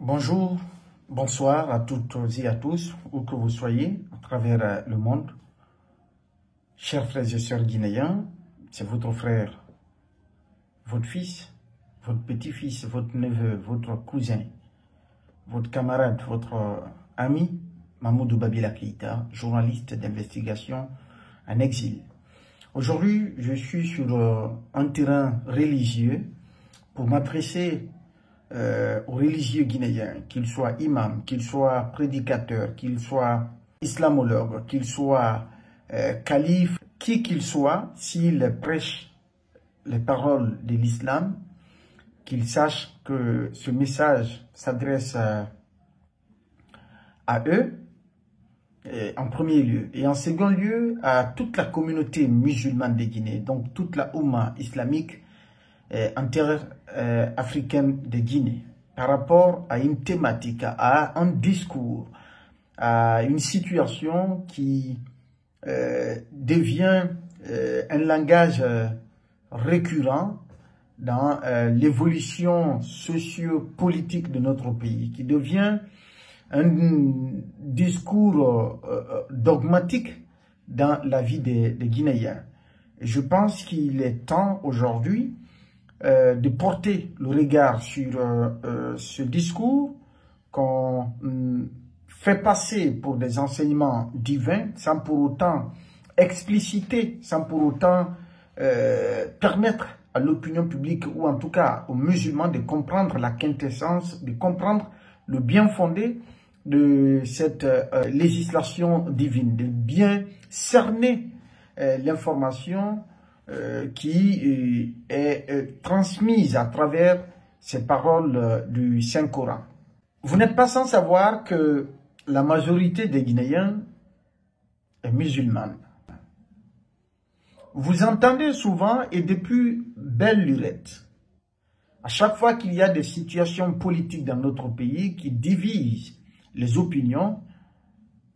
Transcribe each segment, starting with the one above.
Bonjour, bonsoir à toutes et à tous, où que vous soyez, à travers le monde. Chers frères et sœurs guinéens, c'est votre frère, votre fils, votre petit-fils, votre neveu, votre cousin, votre camarade, votre ami, Mamoudou Babila Keïta, journaliste d'investigation en exil. Aujourd'hui, je suis sur un terrain religieux pour m'adresser aux religieux guinéens, qu'ils soient imams, qu'ils soient prédicateurs, qu'ils soient islamologues, qu'ils soient califes, qui qu'ils soient, s'ils prêchent les paroles de l'islam, qu'ils sachent que ce message s'adresse à eux, en premier lieu, et en second lieu à toute la communauté musulmane de Guinée, donc toute la Oumma islamique africaine de Guinée, par rapport à une thématique, à un discours, à une situation qui devient un langage récurrent dans l'évolution socio-politique de notre pays, qui devient un discours dogmatique dans la vie des Guinéens. Je pense qu'il est temps aujourd'hui de porter le regard sur ce discours qu'on fait passer pour des enseignements divins sans pour autant expliciter, sans pour autant permettre à l'opinion publique ou en tout cas aux musulmans de comprendre la quintessence, de comprendre le bien fondé de cette législation divine, de bien cerner l'information qui est transmise à travers ces paroles du Saint-Coran. Vous n'êtes pas sans savoir que la majorité des Guinéens est musulmane. Vous entendez souvent, et depuis belle lurette, à chaque fois qu'il y a des situations politiques dans notre pays qui divisent les opinions,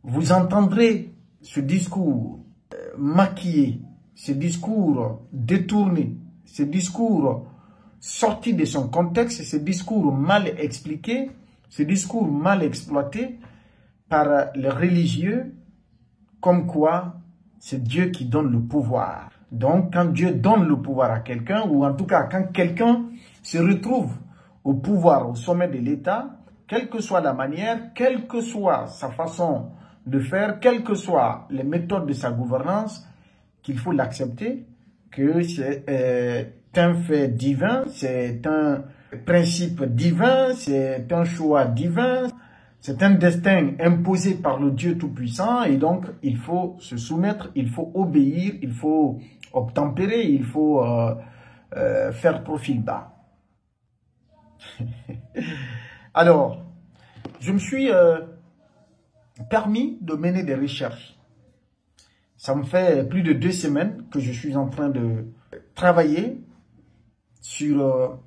vous entendrez ce discours maquillé, ce discours détourné, ce discours sorti de son contexte, ce discours mal expliqué, ce discours mal exploité par les religieux, comme quoi c'est Dieu qui donne le pouvoir. Donc, quand Dieu donne le pouvoir à quelqu'un, ou en tout cas quand quelqu'un se retrouve au pouvoir, au sommet de l'État, quelle que soit la manière, quelle que soit sa façon de faire, quelles que soient les méthodes de sa gouvernance, qu'il faut l'accepter, que c'est un fait divin, c'est un principe divin, c'est un choix divin, c'est un destin imposé par le Dieu Tout-Puissant, et donc il faut se soumettre, il faut obéir, il faut obtempérer, il faut faire profil bas. Alors, je me suis permis de mener des recherches. Ça me fait plus de 2 semaines que je suis en train de travailler sur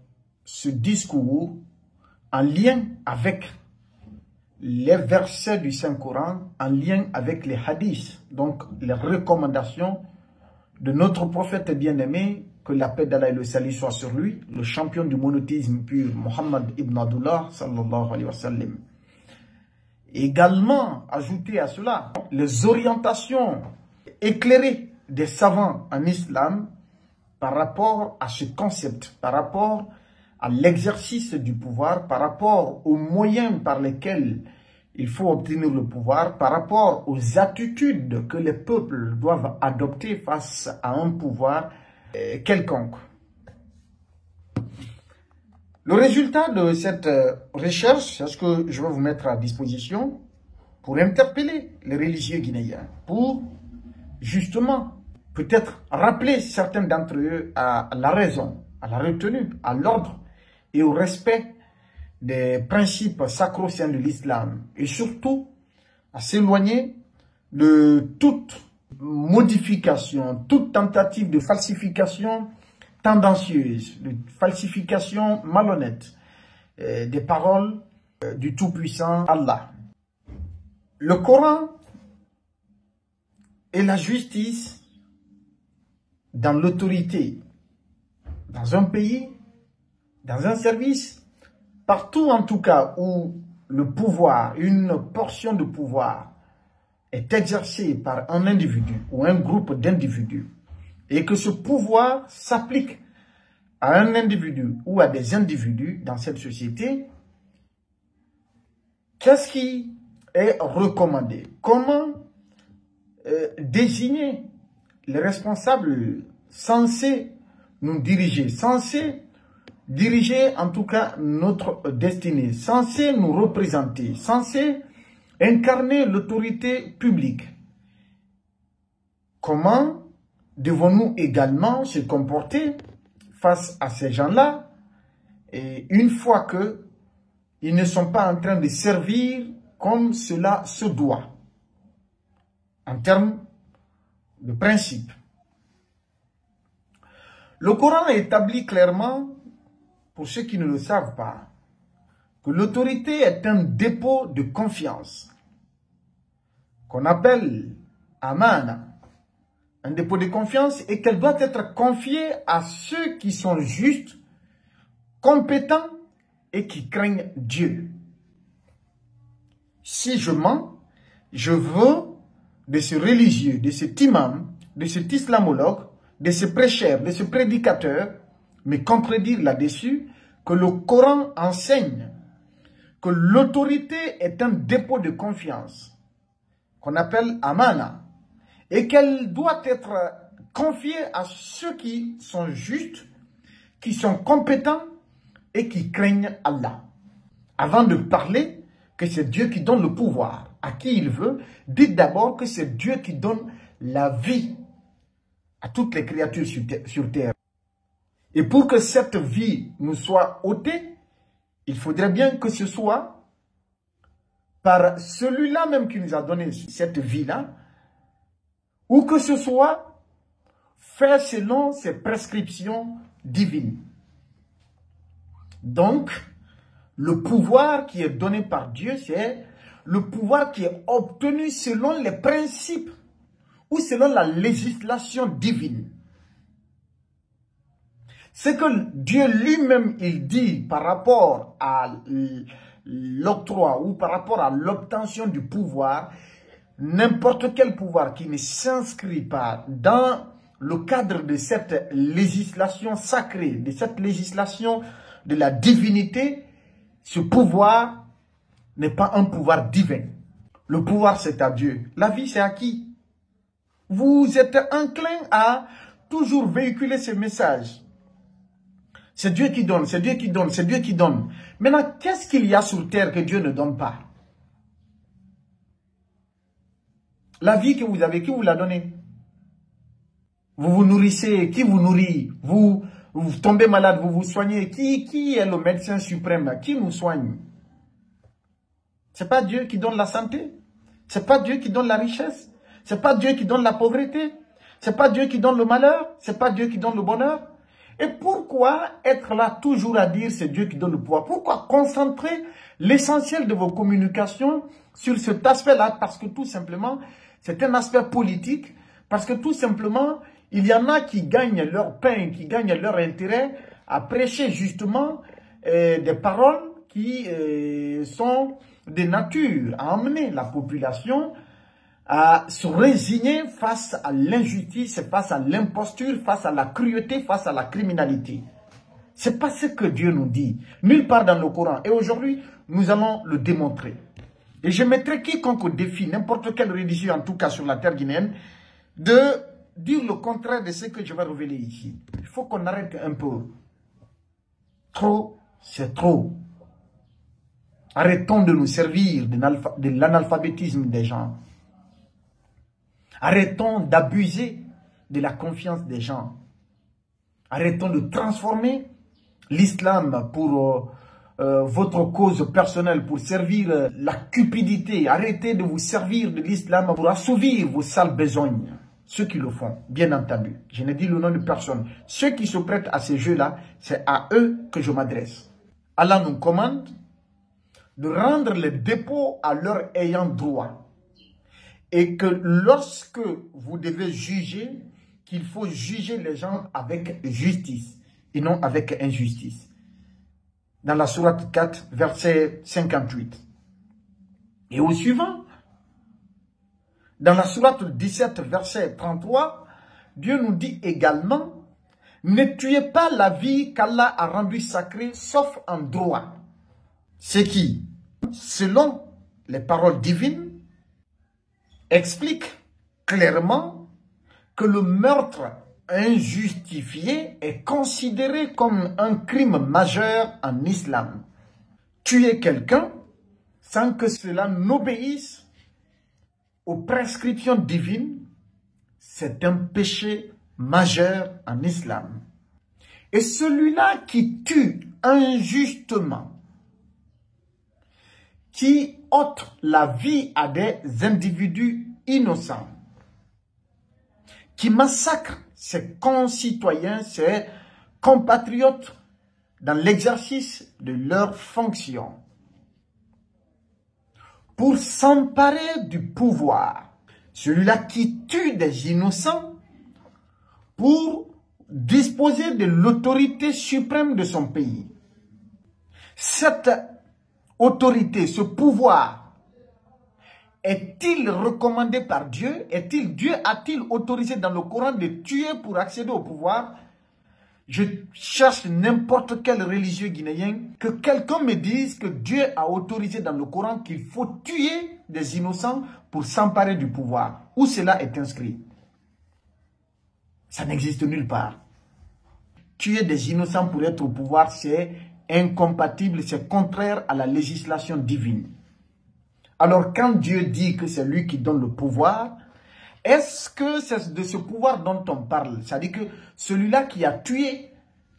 ce discours en lien avec les versets du Saint-Coran, en lien avec les hadiths, donc les recommandations de notre prophète bien-aimé, que la paix d'Allah et le salut soient sur lui, le champion du monothéisme pur, Mohammed ibn Abdullah, sallallahu alayhi wa sallam. Également, ajouter à cela, les orientations éclairées des savants en islam par rapport à ce concept, par rapport à l'exercice du pouvoir, par rapport aux moyens par lesquels il faut obtenir le pouvoir, par rapport aux attitudes que les peuples doivent adopter face à un pouvoir quelconque. Le résultat de cette recherche, c'est ce que je vais vous mettre à disposition pour interpeller les religieux guinéens, pour justement peut-être rappeler certains d'entre eux à la raison, à la retenue, à l'ordre et au respect des principes sacro-saints de l'islam, et surtout à s'éloigner de toute modification, toute tentative de falsification tendancieuse, de falsification malhonnête des paroles du Tout-Puissant Allah. Le Coran et la justice dans l'autorité, dans un pays, dans un service, Partout en tout cas où le pouvoir, une portion de pouvoir est exercée par un individu ou un groupe d'individus et que ce pouvoir s'applique à un individu ou à des individus dans cette société, qu'est-ce qui est recommandé? Comment désigner les responsables censés nous diriger, censés diriger en tout cas notre destinée, censés nous représenter, censés incarner l'autorité publique? Comment devons-nous également se comporter face à ces gens-là, et une fois qu'ils ne sont pas en train de servir comme cela se doit, en termes de principe? Le Coran établit clairement, pour ceux qui ne le savent pas, que l'autorité est un dépôt de confiance, qu'on appelle amana, un dépôt de confiance, et qu'elle doit être confiée à ceux qui sont justes, compétents et qui craignent Dieu. Si je mens, je veux de ce religieux, de cet imam, de cet islamologue, de ce prêcheur, de ce prédicateur, me contredire là-dessus que le Coran enseigne que l'autorité est un dépôt de confiance, qu'on appelle amana, et qu'elle doit être confiée à ceux qui sont justes, qui sont compétents et qui craignent Allah. Avant de parler que c'est Dieu qui donne le pouvoir à qui il veut, dites d'abord que c'est Dieu qui donne la vie à toutes les créatures sur terre. Et pour que cette vie nous soit ôtée, il faudrait bien que ce soit par celui-là même qui nous a donné cette vie-là, ou que ce soit fait selon ses prescriptions divines. Donc, le pouvoir qui est donné par Dieu, c'est le pouvoir qui est obtenu selon les principes ou selon la législation divine. C'est que Dieu lui-même, il dit par rapport à l'octroi ou par rapport à l'obtention du pouvoir, n'importe quel pouvoir qui ne s'inscrit pas dans le cadre de cette législation sacrée, de cette législation de la divinité, ce pouvoir n'est pas un pouvoir divin. Le pouvoir, c'est à Dieu. La vie, c'est à qui? Vous êtes enclin à toujours véhiculer ce message. C'est Dieu qui donne, c'est Dieu qui donne, c'est Dieu qui donne. Maintenant, qu'est-ce qu'il y a sur terre que Dieu ne donne pas? La vie que vous avez, qui vous l'a donnée? Vous vous nourrissez, qui vous nourrit? Vous tombez malade, vous vous soignez. Qui est le médecin suprême là? Qui nous soigne? C'est pas Dieu qui donne la santé? C'est pas Dieu qui donne la richesse? C'est pas Dieu qui donne la pauvreté? C'est pas Dieu qui donne le malheur? C'est pas Dieu qui donne le bonheur? Et pourquoi être là toujours à dire c'est Dieu qui donne le pouvoir? Pourquoi concentrer l'essentiel de vos communications sur cet aspect-là? Parce que tout simplement, c'est un aspect politique. Parce que tout simplement, il y en a qui gagnent leur pain, qui gagnent leur intérêt à prêcher justement des paroles qui sont de nature à amener la population à se résigner face à l'injustice, face à l'imposture, face à la cruauté, face à la criminalité. C'est pas ce que Dieu nous dit, nulle part dans le Coran. Et aujourd'hui, nous allons le démontrer. Et je mettrai quiconque au défi, n'importe quelle religion, en tout cas sur la terre guinéenne, de dire le contraire de ce que je vais révéler ici. Il faut qu'on arrête un peu. Trop, c'est trop. Arrêtons de nous servir de l'analphabétisme des gens. Arrêtons d'abuser de la confiance des gens. Arrêtons de transformer l'islam pour votre cause personnelle, pour servir la cupidité. Arrêtez de vous servir de l'islam pour assouvir vos sales besognes. Ceux qui le font, bien entendu. Je ne dis le nom de personne. Ceux qui se prêtent à ces jeux-là, c'est à eux que je m'adresse. Allah nous commande de rendre les dépôts à leur ayant droit. Et que lorsque vous devez juger, qu'il faut juger les gens avec justice et non avec injustice. dans la sourate 4, verset 58. Et au suivant, dans la sourate 17, verset 33, Dieu nous dit également, ne tuez pas la vie qu'Allah a rendue sacrée, sauf en droit. Ce qui, selon les paroles divines, explique clairement que le meurtre injustifié est considéré comme un crime majeur en islam. Tuer quelqu'un sans que cela n'obéisse aux prescriptions divines, c'est un péché majeur en islam. Et celui-là qui tue injustement, qui ôte la vie à des individus innocents, qui massacre ses concitoyens, ses compatriotes dans l'exercice de leurs fonctions, pour s'emparer du pouvoir, celui-là qui tue des innocents pour disposer de l'autorité suprême de son pays. Cette autorité, ce pouvoir, est-il recommandé par Dieu? Dieu a-t-il autorisé dans le Coran de tuer pour accéder au pouvoir? Je cherche n'importe quel religieux guinéen, que quelqu'un me dise que Dieu a autorisé dans le Coran qu'il faut tuer des innocents pour s'emparer du pouvoir. Où cela est inscrit? Ça n'existe nulle part. Tuer des innocents pour être au pouvoir, c'est incompatible, c'est contraire à la législation divine. Alors quand Dieu dit que c'est lui qui donne le pouvoir, est-ce que c'est de ce pouvoir dont on parle? C'est-à-dire que celui-là qui a tué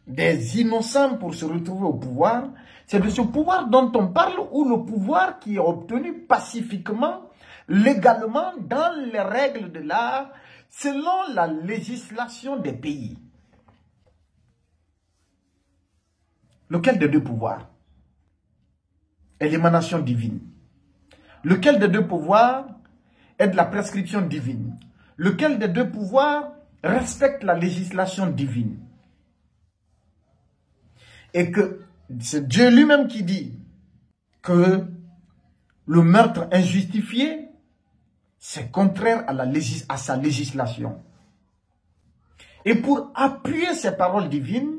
des innocents pour se retrouver au pouvoir, c'est de ce pouvoir dont on parle, ou le pouvoir qui est obtenu pacifiquement, légalement, dans les règles de l'art, selon la législation des pays? Lequel des deux pouvoirs est l'émanation divine? Lequel des deux pouvoirs est de la prescription divine? Lequel des deux pouvoirs respecte la législation divine? Et que c'est Dieu lui-même qui dit que le meurtre injustifié, c'est contraire à sa législation. Et pour appuyer ces paroles divines,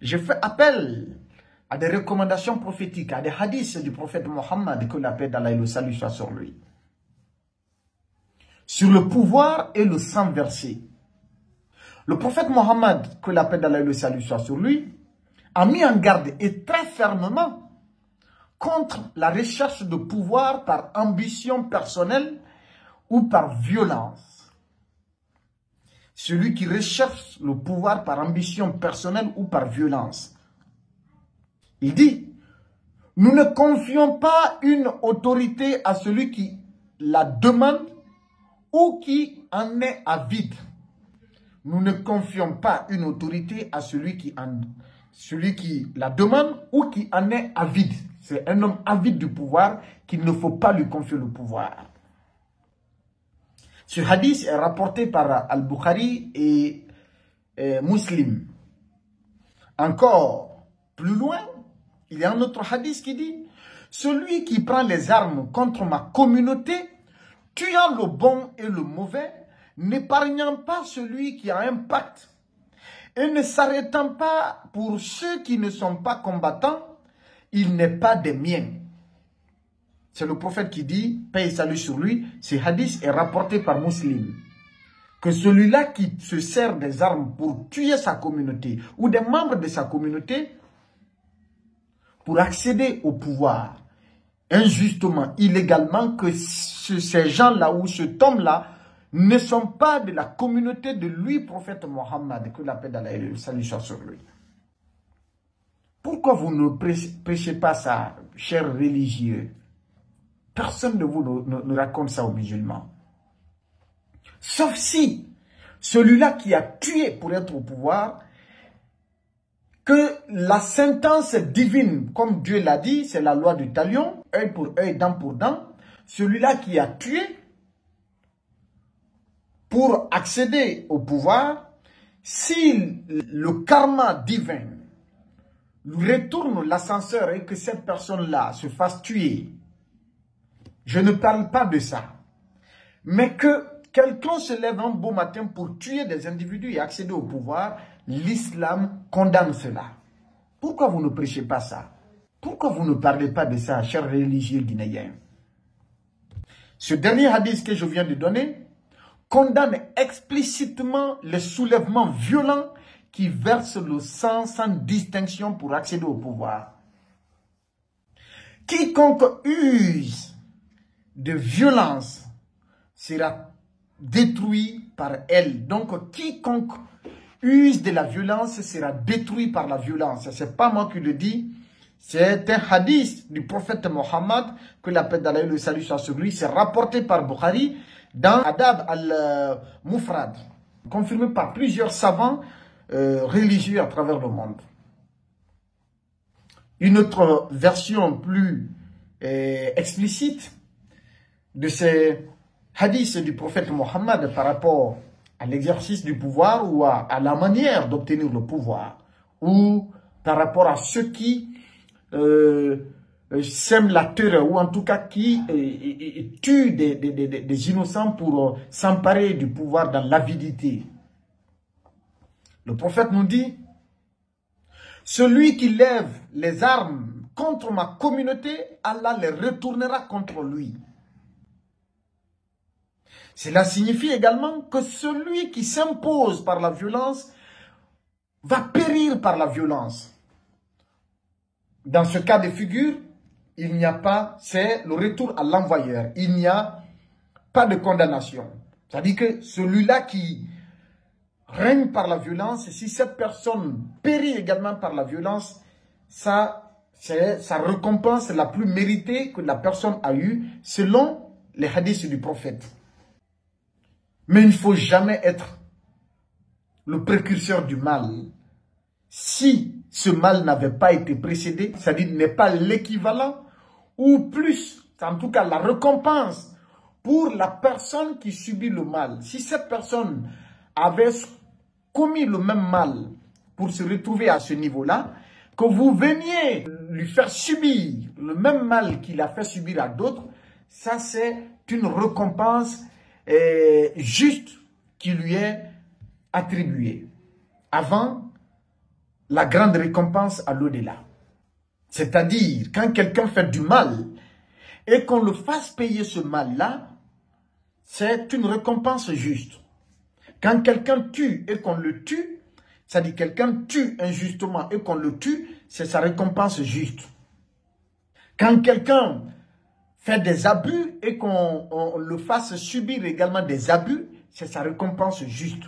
je fais appel à des recommandations prophétiques, à des hadiths du prophète Mohammed, que la paix d'Allah et le salut soient sur lui. Sur le pouvoir et le sang versé. Le prophète Mohammed, que la paix d'Allah et le salut soient sur lui, a mis en garde et très fermement contre la recherche de pouvoir par ambition personnelle ou par violence. Celui qui recherche le pouvoir par ambition personnelle ou par violence. Il dit, nous ne confions pas une autorité à celui qui la demande ou qui en est avide. Nous ne confions pas une autorité à celui qui la demande ou qui en est avide. C'est un homme avide du pouvoir qu'il ne faut pas lui confier le pouvoir. Ce hadith est rapporté par Al-Bukhari et Muslim. Encore plus loin, il y a un autre hadith qui dit, celui qui prend les armes contre ma communauté, tuant le bon et le mauvais, n'épargnant pas celui qui a un pacte, et ne s'arrêtant pas pour ceux qui ne sont pas combattants, il n'est pas des miens. C'est le prophète qui dit, paix et salut sur lui, ce hadith est rapporté par Muslim. Que celui-là qui se sert des armes pour tuer sa communauté, ou des membres de sa communauté, pour accéder au pouvoir, injustement, illégalement, que ces gens-là ou cet homme-là ne sont pas de la communauté de lui, prophète Mohammed, que la paix d'Allah et le salut soit sur lui. Pourquoi vous ne prêchez pas ça, chers religieux? Personne de vous ne raconte ça aux musulmans. Sauf si celui-là qui a tué pour être au pouvoir, que la sentence divine, comme Dieu l'a dit, c'est la loi du talion, œil pour œil, dent pour dent. Celui-là qui a tué pour accéder au pouvoir, si le karma divin lui retourne l'ascenseur et que cette personne-là se fasse tuer, je ne parle pas de ça. Mais que quelqu'un se lève un beau matin pour tuer des individus et accéder au pouvoir, l'islam condamne cela. Pourquoi vous ne prêchez pas ça? Pourquoi vous ne parlez pas de ça, chers religieux guinéens? Ce dernier hadith que je viens de donner condamne explicitement les soulèvements violents qui versent le sang sans distinction pour accéder au pouvoir. Quiconque use de violence sera détruit par elle. Donc, quiconque use de la violence sera détruit par la violence. Ce n'est pas moi qui le dis. C'est un hadith du prophète Mohammed, que la paix d'Allah et le salut soit sur lui. C'est rapporté par Bukhari dans Adab al-Mufrad, confirmé par plusieurs savants religieux à travers le monde. Une autre version plus explicite de ces hadiths du prophète Mohammed par rapport à l'exercice du pouvoir ou à la manière d'obtenir le pouvoir, ou par rapport à ceux qui sèment la terreur, ou en tout cas qui tuent des innocents pour s'emparer du pouvoir dans l'avidité. Le prophète nous dit: celui qui lève les armes contre ma communauté, Allah les retournera contre lui. Cela signifie également que celui qui s'impose par la violence va périr par la violence. Dans ce cas de figure, il n'y a pas, c'est le retour à l'envoyeur. Il n'y a pas de condamnation. C'est-à-dire que celui-là qui règne par la violence, si cette personne périt également par la violence, ça, c'est sa récompense la plus méritée que la personne a eue, selon les hadiths du prophète. Mais il ne faut jamais être le précurseur du mal. Si ce mal n'avait pas été précédé, c'est-à-dire n'est pas l'équivalent, ou plus, en tout cas la récompense pour la personne qui subit le mal. Si cette personne avait commis le même mal pour se retrouver à ce niveau-là, que vous veniez lui faire subir le même mal qu'il a fait subir à d'autres, ça c'est une récompense juste qui lui est attribuée avant la grande récompense à l'au-delà. C'est-à-dire, quand quelqu'un fait du mal et qu'on le fasse payer ce mal-là, c'est une récompense juste. Quand quelqu'un tue et qu'on le tue, c'est-à-dire quelqu'un tue injustement et qu'on le tue, c'est sa récompense juste. Quand quelqu'un fait des abus et qu'on le fasse subir également des abus, c'est sa récompense juste.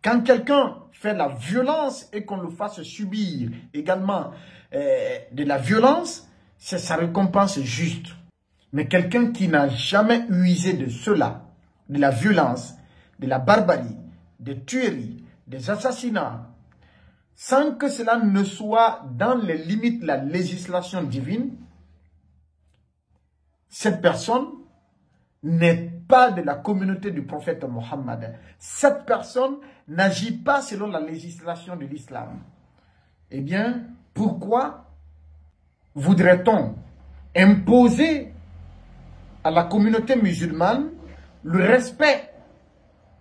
Quand quelqu'un fait la violence et qu'on le fasse subir également de la violence, c'est sa récompense juste. Mais quelqu'un qui n'a jamais usé de cela, de la violence, de la barbarie, des tueries, des assassinats, sans que cela ne soit dans les limites de la législation divine, cette personne n'est pas de la communauté du prophète Mohammed. Cette personne n'agit pas selon la législation de l'islam. Eh bien, pourquoi voudrait-on imposer à la communauté musulmane le respect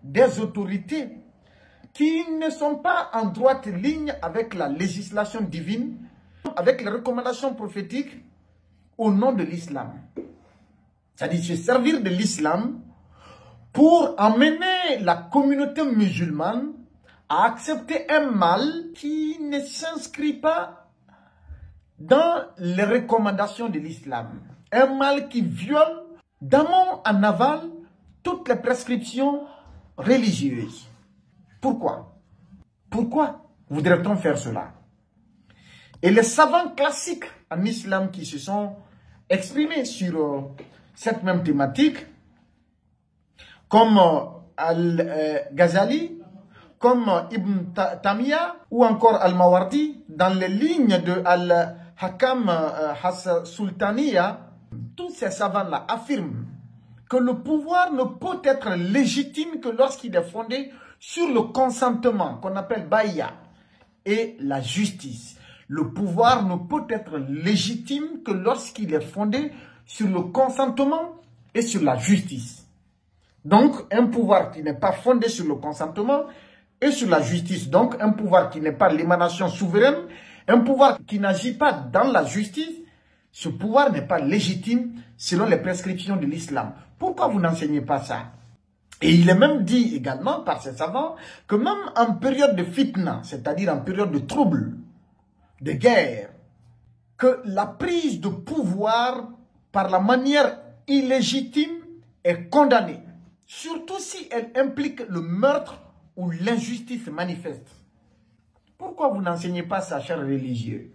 des autorités qui ne sont pas en droite ligne avec la législation divine, avec les recommandations prophétiques au nom de l'islam? C'est-à-dire se servir de l'islam pour emmener la communauté musulmane à accepter un mal qui ne s'inscrit pas dans les recommandations de l'islam. Un mal qui viole d'amont en aval toutes les prescriptions religieuses. Pourquoi? Pourquoi voudrait-on faire cela? Et les savants classiques en islam qui se sont exprimés sur cette même thématique, comme Al-Ghazali, comme Ibn Tamiya ou encore Al-Mawardi, dans les lignes de Al-Hakam Sultaniya, tous ces savants-là affirment que le pouvoir ne peut être légitime que lorsqu'il est fondé sur le consentement qu'on appelle Baïa. et la justice. Le pouvoir ne peut être légitime que lorsqu'il est fondé sur le consentement et sur la justice. Donc, un pouvoir qui n'est pas fondé sur le consentement et sur la justice, donc un pouvoir qui n'est pas l'émanation souveraine, un pouvoir qui n'agit pas dans la justice, ce pouvoir n'est pas légitime selon les prescriptions de l'islam. Pourquoi vous n'enseignez pas ça? Et il est même dit également par ces savants que même en période de fitna, c'est-à-dire en période de trouble, de guerre, que la prise de pouvoir par la manière illégitime est condamnée, surtout si elle implique le meurtre ou l'injustice manifeste. Pourquoi vous n'enseignez pas ça, chers religieux?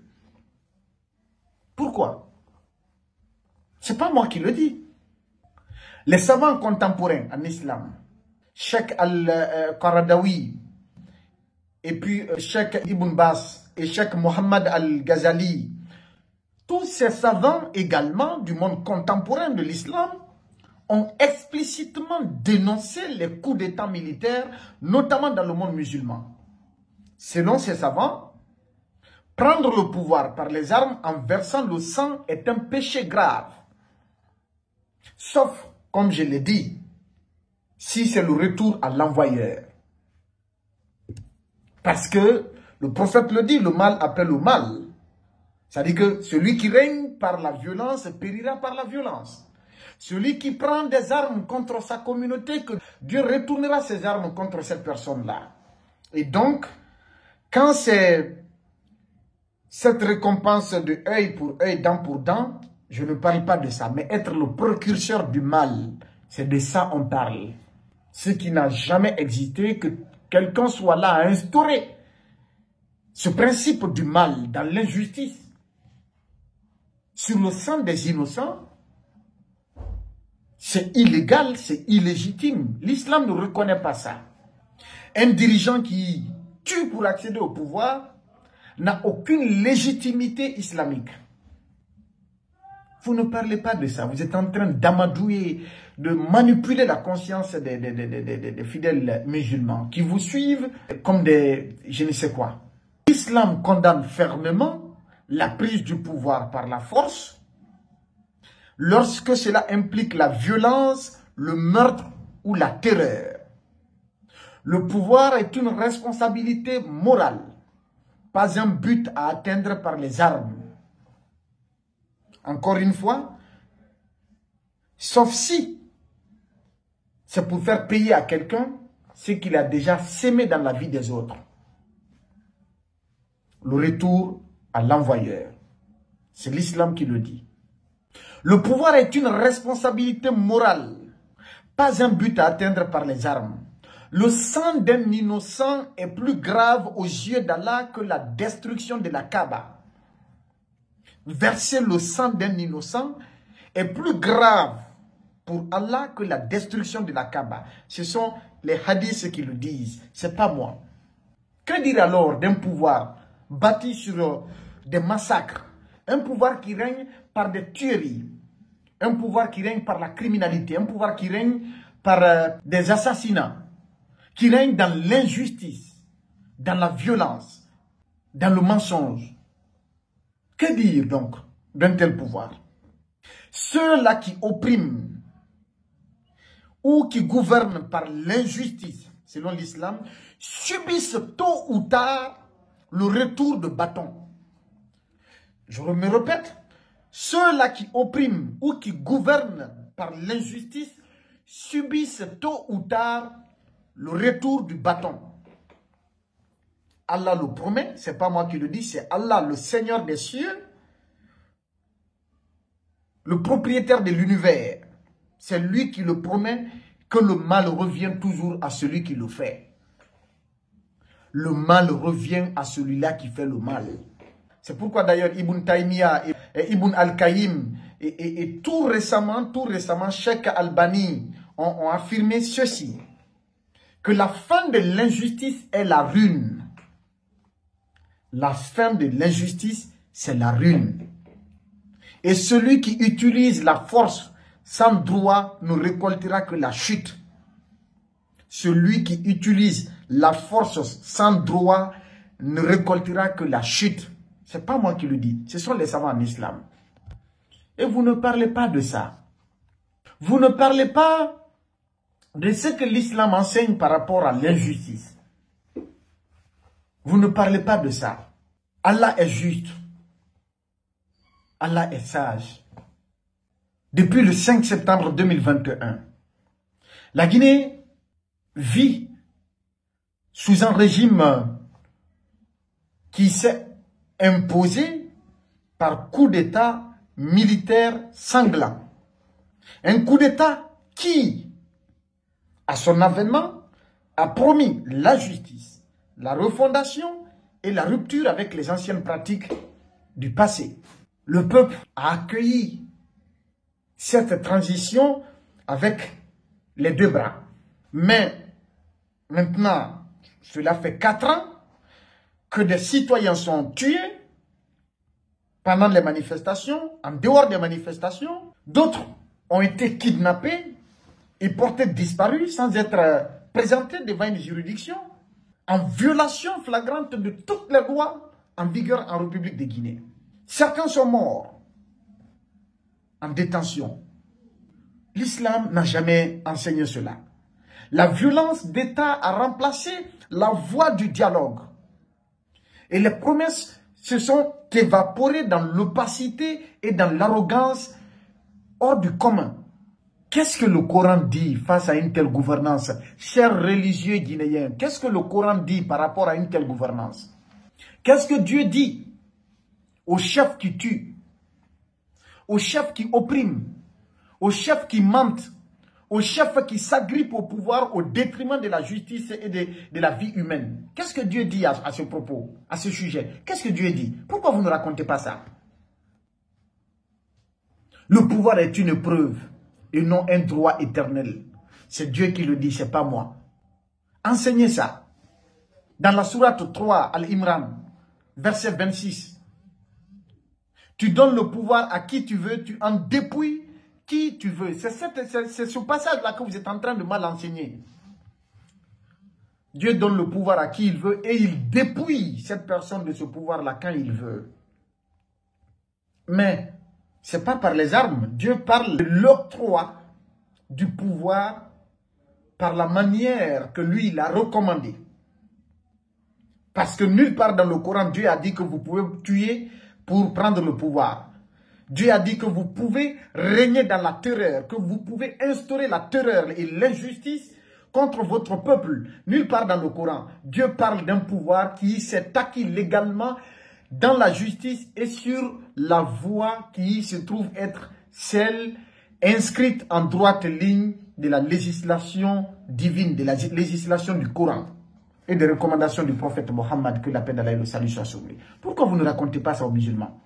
Pourquoi? C'est pas moi qui le dis. Les savants contemporains en islam, Cheikh Al-Qaradawi, et puis Cheikh Ibn Baz et Cheikh Mohammed Al-Ghazali, tous ces savants également du monde contemporain de l'islam ont explicitement dénoncé les coups d'État militaires, notamment dans le monde musulman. Selon ces savants, prendre le pouvoir par les armes en versant le sang est un péché grave. Sauf, comme je l'ai dit, si c'est le retour à l'envoyeur. Parce que le prophète le dit, le mal appelle au mal. C'est-à-dire que celui qui règne par la violence périra par la violence. Celui qui prend des armes contre sa communauté, que Dieu retournera ses armes contre cette personne-là. Et donc, quand c'est cette récompense de œil pour œil, dent pour dent, je ne parle pas de ça, mais être le précurseur du mal, c'est de ça on parle. Ce qui n'a jamais existé, que quelqu'un soit là à instaurer ce principe du mal dans l'injustice, sur le sang des innocents, c'est illégal, c'est illégitime. L'islam ne reconnaît pas ça. Un dirigeant qui tue pour accéder au pouvoir n'a aucune légitimité islamique. Vous ne parlez pas de ça. Vous êtes en train d'amadouer, de manipuler la conscience des fidèles musulmans qui vous suivent comme des je ne sais quoi. L'islam condamne fermement la prise du pouvoir par la force lorsque cela implique la violence, le meurtre ou la terreur. Le pouvoir est une responsabilité morale, pas un but à atteindre par les armes. Encore une fois, sauf si c'est pour faire payer à quelqu'un ce qu'il a déjà sémé dans la vie des autres. Le retour à l'envoyeur. C'est l'islam qui le dit. Le pouvoir est une responsabilité morale, pas un but à atteindre par les armes. Le sang d'un innocent est plus grave aux yeux d'Allah que la destruction de la Kaaba. Verser le sang d'un innocent est plus grave pour Allah que la destruction de la Kaaba. Ce sont les hadiths qui le disent, c'est pas moi. Que dire alors d'un pouvoir bâti sur des massacres, un pouvoir qui règne par des tueries, un pouvoir qui règne par la criminalité, un pouvoir qui règne par des assassinats, qui règne dans l'injustice, dans la violence, dans le mensonge. Que dire donc d'un tel pouvoir? Ceux-là qui oppriment ou qui gouvernent par l'injustice, selon l'islam, subissent tôt ou tard le retour de bâton. Je me répète, ceux-là qui oppriment ou qui gouvernent par l'injustice subissent tôt ou tard le retour du bâton. Allah le promet, c'est pas moi qui le dis, c'est Allah, le Seigneur des cieux, le propriétaire de l'univers. C'est lui qui le promet que le mal revient toujours à celui qui le fait. Le mal revient à celui-là qui fait le mal. C'est pourquoi d'ailleurs Ibn Taymiyyah et Ibn Al-Qayyim et tout récemment, Cheikh Albani ont affirmé ceci, que la fin de l'injustice est la ruine. La fin de l'injustice, c'est la ruine. Et celui qui utilise la force sans droit ne récoltera que la chute. Celui qui utilise la force sans droit ne récoltera que la chute. Ce n'est pas moi qui le dis, ce sont les savants en islam. Et vous ne parlez pas de ça. Vous ne parlez pas de ce que l'islam enseigne par rapport à l'injustice. Vous ne parlez pas de ça. Allah est juste. Allah est sage. Depuis le 5 septembre 2021, la Guinée vit sous un régime qui s'est imposé par coup d'État militaire sanglant. Un coup d'État qui, à son avènement, a promis la justice, la refondation et la rupture avec les anciennes pratiques du passé. Le peuple a accueilli cette transition avec les deux bras. Mais maintenant, cela fait 4 ans que des citoyens sont tués pendant les manifestations, en dehors des manifestations. D'autres ont été kidnappés et portés disparus sans être présentés devant une juridiction, en violation flagrante de toutes les lois en vigueur en République de Guinée. Certains sont morts en détention. L'islam n'a jamais enseigné cela. La violence d'État a remplacé la voie du dialogue. Et les promesses se sont évaporées dans l'opacité et dans l'arrogance hors du commun. Qu'est-ce que le Coran dit face à une telle gouvernance? Chers religieux guinéens, qu'est-ce que le Coran dit par rapport à une telle gouvernance? Qu'est-ce que Dieu dit aux chefs qui tuent, aux chefs qui oppriment, aux chefs qui mentent, aux chefs qui s'agrippent au pouvoir au détriment de la justice et de la vie humaine? Qu'est-ce que Dieu dit à ce propos, à ce sujet? Qu'est-ce que Dieu dit? Pourquoi vous ne racontez pas ça? Le pouvoir est une preuve et non un droit éternel. C'est Dieu qui le dit, ce n'est pas moi. Enseignez ça. Dans la sourate 3, Al-Imran, verset 26. Tu donnes le pouvoir à qui tu veux, tu en dépouilles qui tu veux. C'est ce passage-là que vous êtes en train de mal enseigner. Dieu donne le pouvoir à qui il veut et il dépouille cette personne de ce pouvoir-là quand il veut. Mais ce n'est pas par les armes. Dieu parle de l'octroi du pouvoir par la manière que lui, il a recommandé. Parce que nulle part dans le Coran, Dieu a dit que vous pouvez tuer pour prendre le pouvoir. Dieu a dit que vous pouvez régner dans la terreur, que vous pouvez instaurer la terreur et l'injustice contre votre peuple. Nulle part dans le Coran, Dieu parle d'un pouvoir qui s'est acquis légalement dans la justice et sur la voie qui se trouve être celle inscrite en droite ligne de la législation divine, de la législation du Coran et des recommandations du prophète Mohammed, que la paix d'Allah et le salut soient sur lui. Pourquoi vous ne racontez pas ça aux musulmans?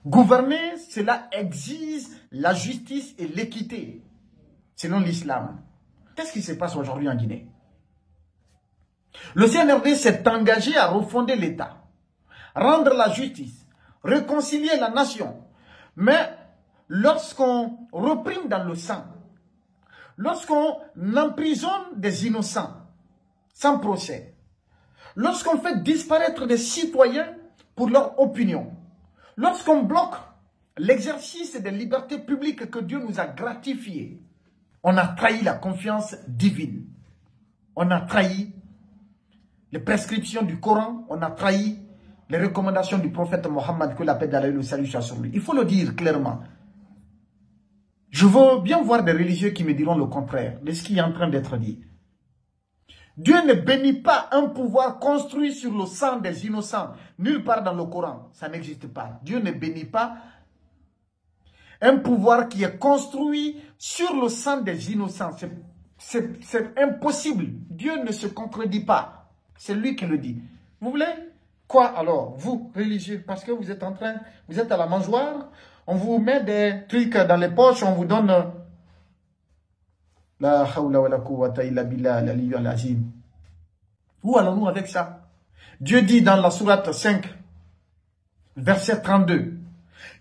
Gouverner, cela exige la justice et l'équité, selon l'islam. Qu'est-ce qui se passe aujourd'hui en Guinée? Le CNRD s'est engagé à refonder l'État, rendre la justice, réconcilier la nation. Mais lorsqu'on reprime dans le sang, lorsqu'on emprisonne des innocents sans procès, lorsqu'on fait disparaître des citoyens pour leur opinion, lorsqu'on bloque l'exercice des libertés publiques que Dieu nous a gratifiées, on a trahi la confiance divine. On a trahi les prescriptions du Coran, on a trahi les recommandations du prophète Mohammed, que la paix d'Allah et le salut soit sur lui. Il faut le dire clairement. Je veux bien voir des religieux qui me diront le contraire de ce qui est en train d'être dit. Dieu ne bénit pas un pouvoir construit sur le sang des innocents. Nulle part dans le Coran, ça n'existe pas. Dieu ne bénit pas un pouvoir qui est construit sur le sang des innocents. C'est impossible. Dieu ne se contredit pas. C'est lui qui le dit. Vous voulez quoi alors, vous, religieux? Parce que vous êtes en train, vous êtes à la mangeoire, on vous met des trucs dans les poches, on vous donne... La hawla wa la quwwata illa billah l'aliyyul azim. Où allons-nous avec ça? Dieu dit dans la sourate 5, verset 32,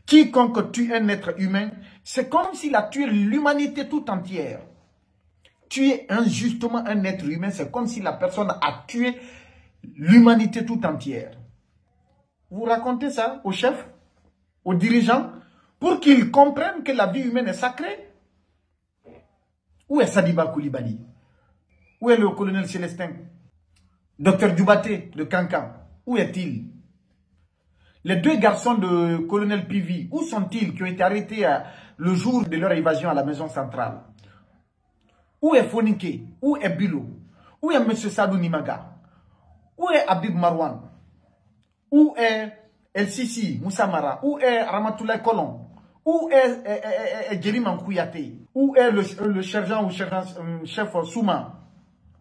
quiconque tue un être humain, c'est comme s'il a tué l'humanité tout entière. Tuer injustement un être humain, c'est comme si la personne a tué l'humanité tout entière. Vous racontez ça aux chefs, aux dirigeants, pour qu'ils comprennent que la vie humaine est sacrée. Où est Sadiba Koulibaly? Où est le colonel Célestin? Docteur Djoubaté, le Cancan, où est-il? Les deux garçons de colonel Pivi, où sont-ils qui ont été arrêtés le jour de leur évasion à la maison centrale? Où est Fonike? Où est Bilo? Où est M. Sadou Nimaga? Où est Habib Marwan? Où est El Sisi, Moussamara? Où est Ramatoulaye Kolon? Où est Djelim Ankouyaté? Où est le sergent ou chef Souma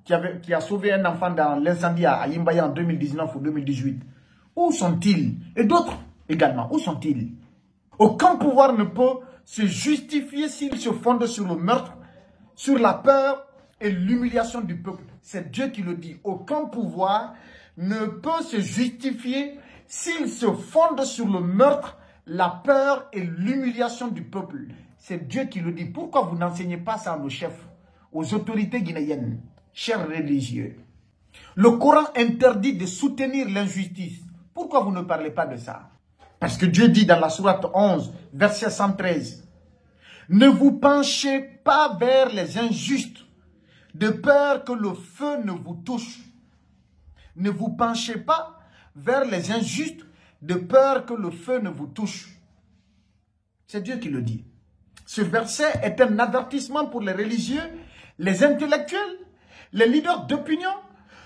qui a sauvé un enfant dans l'incendie à Yimbaya en 2019 ou 2018? Où sont-ils? Et d'autres également, où sont-ils? Aucun pouvoir ne peut se justifier s'il se fonde sur le meurtre, sur la peur et l'humiliation du peuple. C'est Dieu qui le dit. Aucun pouvoir ne peut se justifier s'il se fonde sur le meurtre, la peur et l'humiliation du peuple. C'est Dieu qui le dit. Pourquoi vous n'enseignez pas ça à nos chefs, aux autorités guinéennes, chers religieux? Le Coran interdit de soutenir l'injustice. Pourquoi vous ne parlez pas de ça? Parce que Dieu dit dans la sourate 11, verset 113, « Ne vous penchez pas vers les injustes, de peur que le feu ne vous touche. » Ne vous penchez pas vers les injustes, de peur que le feu ne vous touche. C'est Dieu qui le dit. Ce verset est un avertissement pour les religieux, les intellectuels, les leaders d'opinion.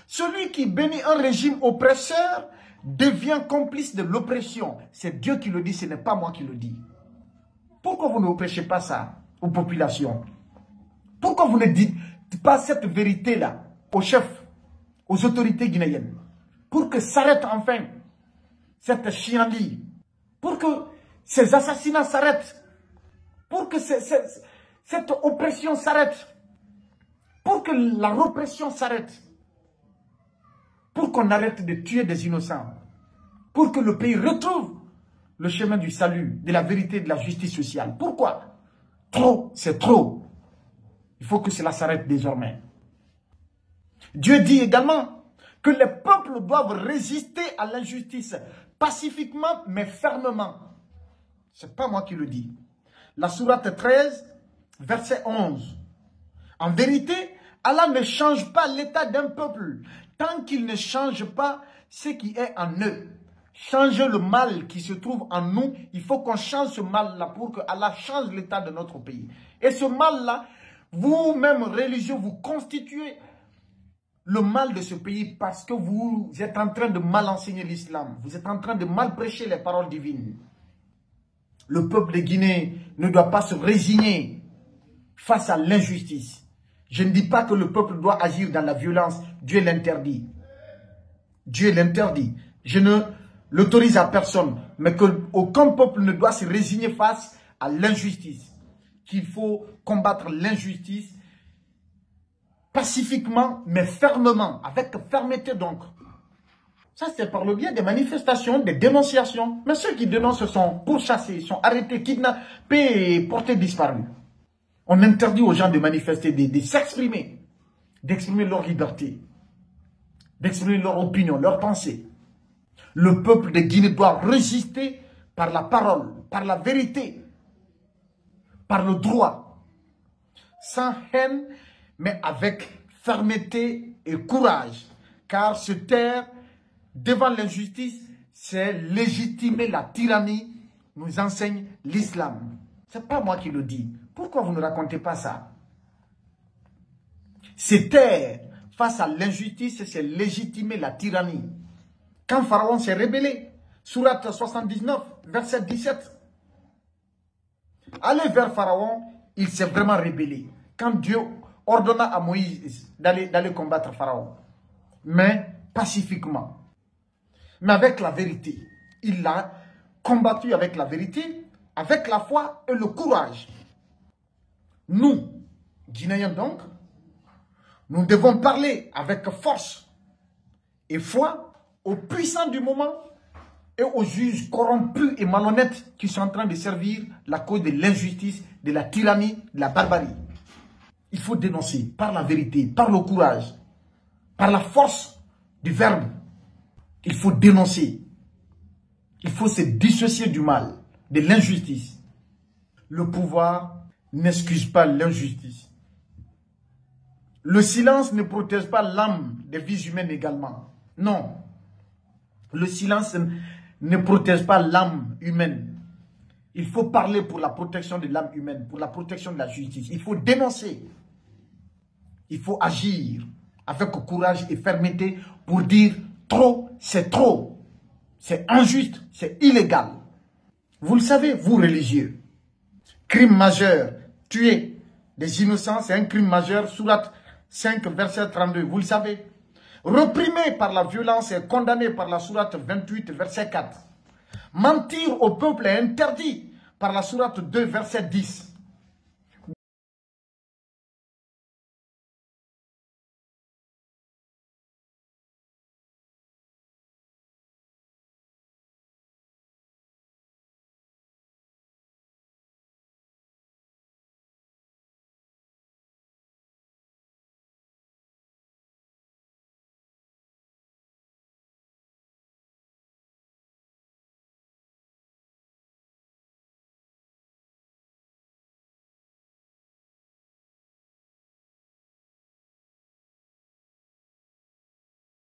Celui qui bénit un régime oppresseur devient complice de l'oppression. C'est Dieu qui le dit, ce n'est pas moi qui le dis. Pourquoi vous ne prêchez pas ça aux populations? Pourquoi vous ne dites pas cette vérité-là aux chefs, aux autorités guinéennes? Pour que s'arrête enfin cette chienlit, pour que ces assassinats s'arrêtent, pour que cette oppression s'arrête, pour que la répression s'arrête, pour qu'on arrête de tuer des innocents, pour que le pays retrouve le chemin du salut, de la vérité, de la justice sociale. Pourquoi? Trop, c'est trop. Il faut que cela s'arrête désormais. Dieu dit également que les peuples doivent résister à l'injustice pacifiquement mais fermement. Ce n'est pas moi qui le dis. La sourate 13, verset 11. En vérité, Allah ne change pas l'état d'un peuple tant qu'il ne change pas ce qui est en eux. Changer le mal qui se trouve en nous, il faut qu'on change ce mal-là pour que Allah change l'état de notre pays. Et ce mal-là, vous-même religieux, vous constituez le mal de ce pays parce que vous êtes en train de mal enseigner l'islam. Vous êtes en train de mal prêcher les paroles divines. Le peuple de Guinée ne doit pas se résigner face à l'injustice. Je ne dis pas que le peuple doit agir dans la violence. Dieu l'interdit. Dieu l'interdit. Je ne l'autorise à personne. Mais qu'aucun peuple ne doit se résigner face à l'injustice. Qu'il faut combattre l'injustice pacifiquement, mais fermement. Avec fermeté donc. Ça, c'est par le biais des manifestations, des dénonciations. Mais ceux qui dénoncent sont pourchassés, sont arrêtés, kidnappés et portés disparus. On interdit aux gens de manifester, de s'exprimer, d'exprimer leur liberté, d'exprimer leur opinion, leur pensée. Le peuple de Guinée doit résister par la parole, par la vérité, par le droit, sans haine, mais avec fermeté et courage. Car se taire devant l'injustice, c'est légitimer la tyrannie, nous enseigne l'islam. Ce n'est pas moi qui le dis. Pourquoi vous ne racontez pas ça? Se taire face à l'injustice, c'est légitimer la tyrannie. Quand Pharaon s'est rébellé, sourate 79, verset 17, allez vers Pharaon, il s'est vraiment rébellé. Quand Dieu ordonna à Moïse d'aller combattre Pharaon, mais pacifiquement, mais avec la vérité. Il l'a combattu avec la vérité, avec la foi et le courage. Nous, Guinéens donc, nous devons parler avec force et foi aux puissants du moment et aux juges corrompus et malhonnêtes qui sont en train de servir la cause de l'injustice, de la tyrannie, de la barbarie. Il faut dénoncer par la vérité, par le courage, par la force du verbe Il faut dénoncer. Il faut se dissocier du mal, de l'injustice. Le pouvoir n'excuse pas l'injustice. Le silence ne protège pas l'âme des vies humaines également. Non. Le silence ne protège pas l'âme humaine. Il faut parler pour la protection de l'âme humaine, pour la protection de la justice. Il faut dénoncer. Il faut agir avec courage et fermeté pour dire trop, c'est trop. C'est injuste, c'est illégal. Vous le savez, vous religieux. Crime majeur, tuer des innocents, c'est un crime majeur. Sourate 5, verset 32, vous le savez. Reprimé par la violence et condamné par la sourate 28, verset 4. Mentir au peuple est interdit par la sourate 2, verset 10.